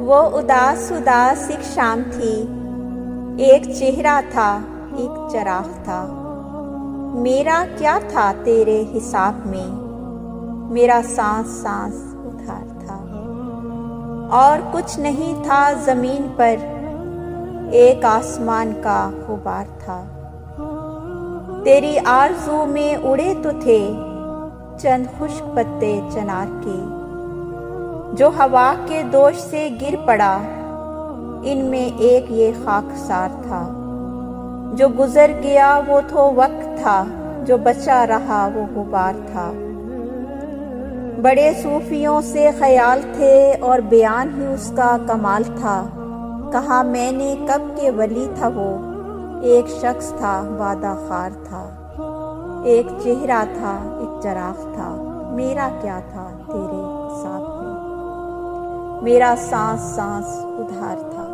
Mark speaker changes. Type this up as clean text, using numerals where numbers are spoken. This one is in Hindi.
Speaker 1: वो उदास उदास एक शाम थी, एक चेहरा था, एक चराग था। मेरा क्या था तेरे हिसाब में, मेरा सांस सांस उधार था। और कुछ नहीं था जमीन पर, एक आसमान का गुबार था। तेरी आरज़ू में उड़े तो थे चंद खुश्क पत्ते चनार के, जो हवा के दोष से गिर पड़ा। इनमें एक ये खाकसार था, जो गुजर गया वो तो वक्त था, जो बचा रहा वो गुबार था। बड़े सूफियों से ख्याल थे और बयान ही उसका कमाल था। कहा मैंने कब के वली था वो, एक शख्स था वादा खार था। एक चेहरा था, एक चराग था। मेरा क्या था तेरे हिसाब में, मेरा सांस सांस उधार था।